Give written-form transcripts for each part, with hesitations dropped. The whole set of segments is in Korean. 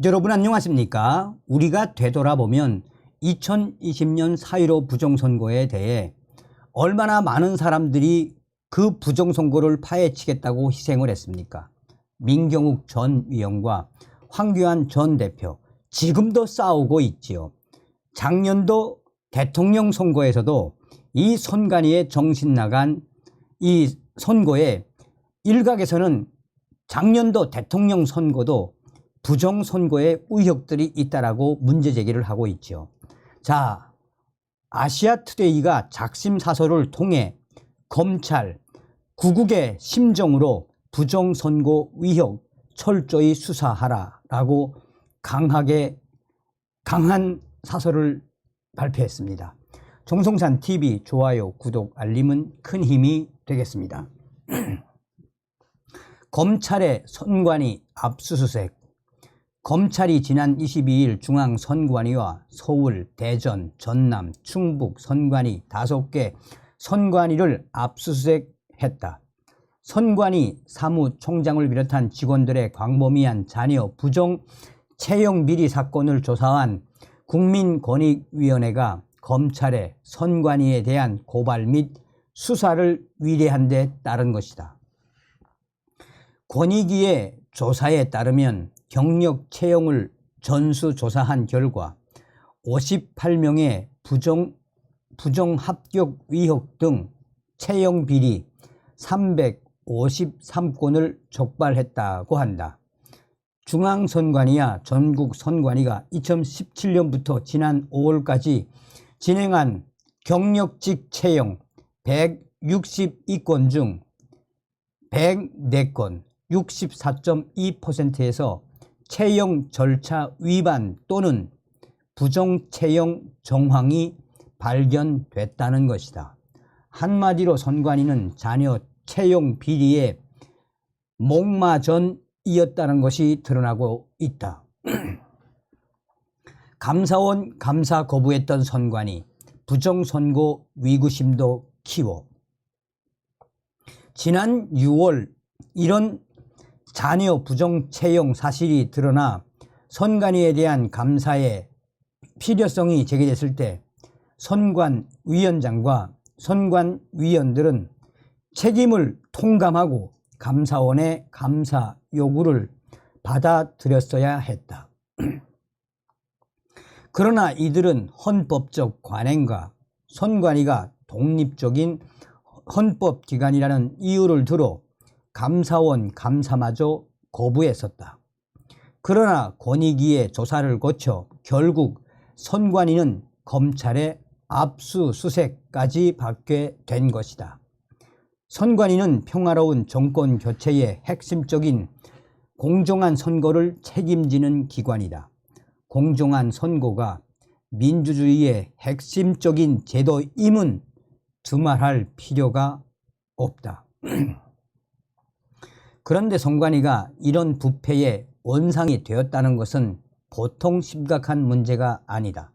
여러분 안녕하십니까? 우리가 되돌아보면 2020년 4.15 부정선거에 대해 얼마나 많은 사람들이 그 부정선거를 파헤치겠다고 희생을 했습니까? 민경욱 전 위원과 황교안 전 대표 지금도 싸우고 있지요. 작년도 대통령 선거에서도 이 선관위의 정신 나간 이 선거에 일각에서는 작년도 대통령 선거도 부정선거에 의혹들이 있다라고 문제제기를 하고 있죠. 자, 아시아투데이가 작심사설을 통해 검찰, 구국의 심정으로 부정선거 의혹 철저히 수사하라라고 강한 사설을 발표했습니다. 정성산TV 좋아요, 구독, 알림은 큰 힘이 되겠습니다. 검찰의 선관위 압수수색. 검찰이 지난 22일 중앙선관위와 서울, 대전, 전남, 충북 선관위 5개 선관위를 압수수색했다. 선관위 사무총장을 비롯한 직원들의 광범위한 자녀 부정 채용 비리 사건을 조사한 국민권익위원회가 검찰의 선관위에 대한 고발 및 수사를 의뢰한 데 따른 것이다. 권익위의 조사에 따르면 경력 채용을 전수조사한 결과 58명의 부정 합격 의혹 등 채용 비리 353건을 적발했다고 한다. 중앙선관위와 전국선관위가 2017년부터 지난 5월까지 진행한 경력직 채용 162건 중 104건 64.2%에서 채용 절차 위반 또는 부정 채용 정황이 발견됐다는 것이다. 한마디로 선관위는 자녀 채용 비리에 목마전이었다는 것이 드러나고 있다. 감사원 감사 거부했던 선관위, 부정선거 위구심도 키워. 지난 6월 이런 자녀 부정 채용 사실이 드러나 선관위에 대한 감사의 필요성이 제기됐을 때 선관위원장과 선관위원들은 책임을 통감하고 감사원의 감사 요구를 받아들였어야 했다. 그러나 이들은 헌법적 관행과 선관위가 독립적인 헌법기관이라는 이유를 들어 감사원 감사마저 거부했었다. 그러나 권익위의 조사를 거쳐 결국 선관위는 검찰의 압수수색까지 받게 된 것이다. 선관위는 평화로운 정권 교체의 핵심적인 공정한 선거를 책임지는 기관이다. 공정한 선거가 민주주의의 핵심적인 제도임은 두말할 필요가 없다. 그런데 선관위가 이런 부패의 원상이 되었다는 것은 보통 심각한 문제가 아니다.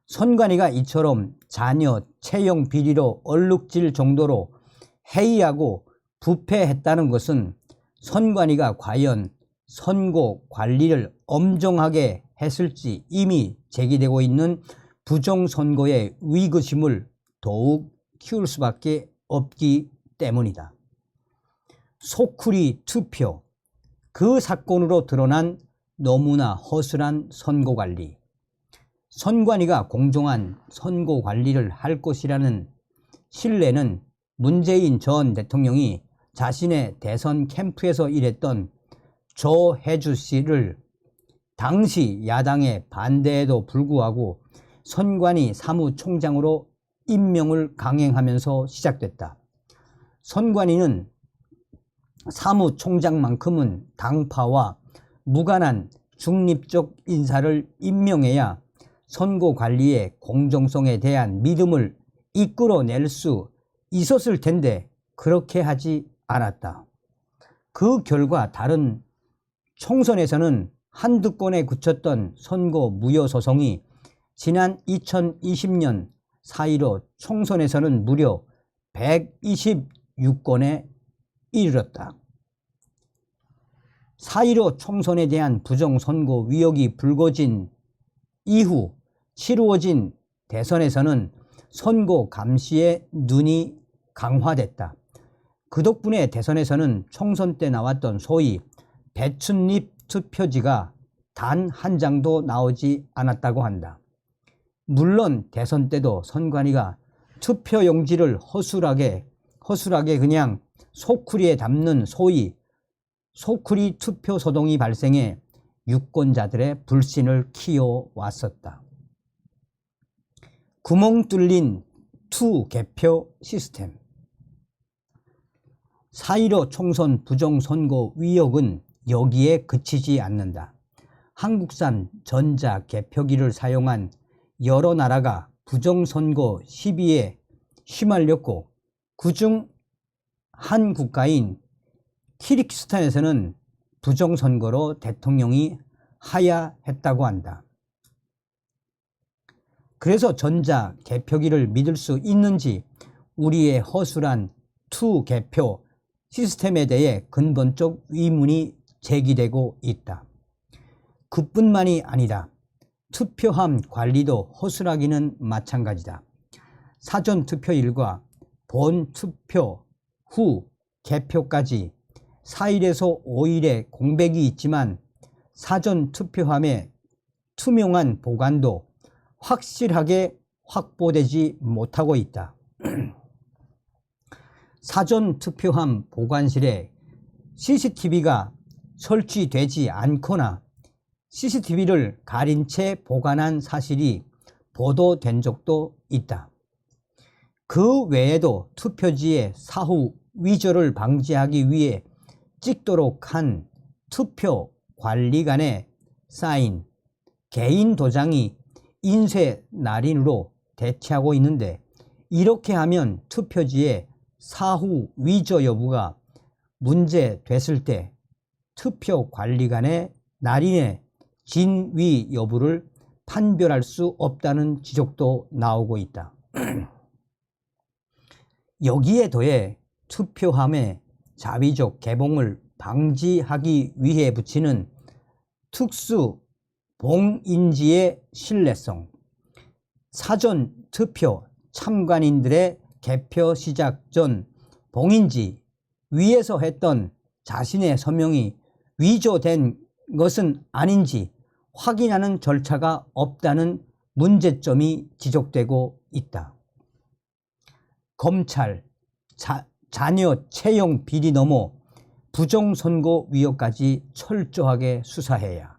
선관위가 이처럼 자녀 채용 비리로 얼룩질 정도로 해이하고 부패했다는 것은 선관위가 과연 선거 관리를 엄정하게 했을지 이미 제기되고 있는 부정선거의 위기심을 더욱 키울 수밖에 없기 때문이다. 소쿠리 투표, 그 사건으로 드러난 너무나 허술한 선거관리. 선관위가 공정한 선거관리를 할 것이라는 신뢰는 문재인 전 대통령이 자신의 대선 캠프에서 일했던 조혜주 씨를 당시 야당의 반대에도 불구하고 선관위 사무총장으로 임명을 강행하면서 시작됐다. 선관위는 사무총장만큼은 당파와 무관한 중립적 인사를 임명해야 선거관리의 공정성에 대한 믿음을 이끌어낼 수 있었을 텐데 그렇게 하지 않았다. 그 결과 다른 총선에서는 한두 건에 그쳤던 선거 무효 소송이 지난 2020년 4.15 총선에서는 무려 126건에 이르렀다. 4.15 총선에 대한 부정선거 위력이 불거진 이후 치루어진 대선에서는 선거 감시의 눈이 강화됐다. 그 덕분에 대선에서는 총선 때 나왔던 소위 배춧잎 투표지가 단 한 장도 나오지 않았다고 한다. 물론 대선 때도 선관위가 투표용지를 허술하게 그냥 소쿠리에 담는 소위 소쿠리 투표 소동이 발생해 유권자들의 불신을 키워왔었다. 구멍 뚫린 투개표 시스템. 4.15 총선 부정선거 위력은 여기에 그치지 않는다. 한국산 전자개표기를 사용한 여러 나라가 부정선거 시비에 휘말렸고 그중 한 국가인 키르기스탄에서는 부정선거로 대통령이 하야했다고 한다. 그래서 전자개표기를 믿을 수 있는지 우리의 허술한 투개표 시스템에 대해 근본적 의문이 제기되고 있다. 그뿐만이 아니다. 투표함 관리도 허술하기는 마찬가지다. 사전투표일과 본투표 후 개표까지 4일에서 5일의 공백이 있지만 사전투표함의 투명한 보관도 확실하게 확보되지 못하고 있다. 사전투표함 보관실에 CCTV가 설치되지 않거나 CCTV를 가린 채 보관한 사실이 보도된 적도 있다. 그 외에도 투표지의 사후 위조를 방지하기 위해 찍도록 한 투표 관리관의 사인, 개인 도장이 인쇄 날인으로 대체하고 있는데 이렇게 하면 투표지의 사후 위조 여부가 문제됐을 때 투표 관리관의 날인의 진위 여부를 판별할 수 없다는 지적도 나오고 있다. 여기에 더해 투표함의 자위적 개봉을 방지하기 위해 붙이는 특수 봉인지의 신뢰성, 사전 투표 참관인들의 개표 시작 전 봉인지 위에서 했던 자신의 서명이 위조된 것은 아닌지 확인하는 절차가 없다는 문제점이 지적되고 있다. 검찰, 자녀 채용 비리 넘어 부정선거 위협까지 철저하게 수사해야.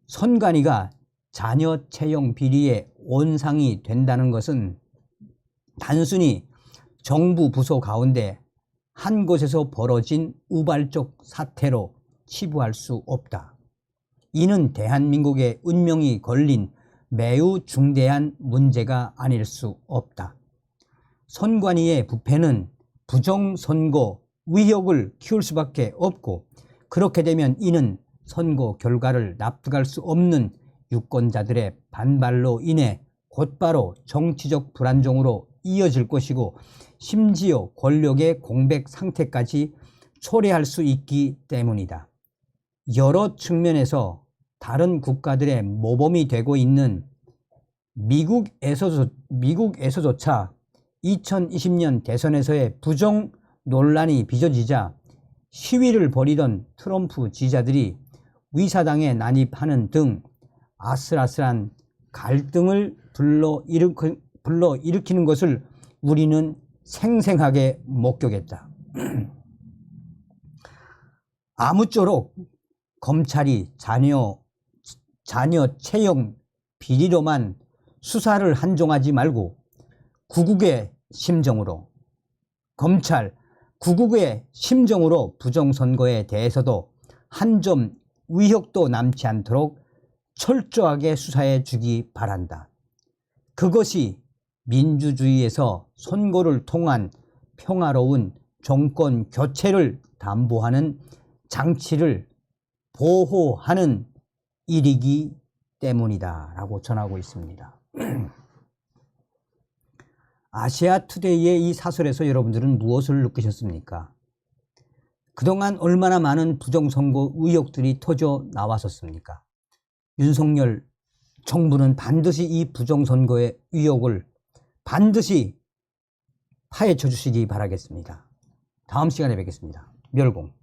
선관위가 자녀 채용 비리의 온상이 된다는 것은 단순히 정부 부서 가운데 한 곳에서 벌어진 우발적 사태로 치부할 수 없다. 이는 대한민국의 운명이 걸린 매우 중대한 문제가 아닐 수 없다. 선관위의 부패는 부정선거 위협을 키울 수밖에 없고 그렇게 되면 이는 선거 결과를 납득할 수 없는 유권자들의 반발로 인해 곧바로 정치적 불안정으로 이어질 것이고 심지어 권력의 공백 상태까지 초래할 수 있기 때문이다. 여러 측면에서 다른 국가들의 모범이 되고 있는 미국에서조차 2020년 대선에서의 부정 논란이 빚어지자 시위를 벌이던 트럼프 지지자들이 위사당에 난입하는 등 아슬아슬한 갈등을 불러일으키는 것을 우리는 생생하게 목격했다. 아무쪼록 검찰이 자녀 채용 비리로만 수사를 한정하지 말고 구국의 심정으로 부정선거에 대해서도 한 점 의혹도 남지 않도록 철저하게 수사해 주기 바란다. 그것이 민주주의에서 선거를 통한 평화로운 정권 교체를 담보하는 장치를 보호하는 일이기 때문이다 라고 전하고 있습니다. 아시아투데이의 이 사설에서 여러분들은 무엇을 느끼셨습니까? 그동안 얼마나 많은 부정선거 의혹들이 터져 나왔었습니까? 윤석열 정부는 반드시 이 부정선거의 의혹을 반드시 파헤쳐 주시기 바라겠습니다. 다음 시간에 뵙겠습니다. 멸공.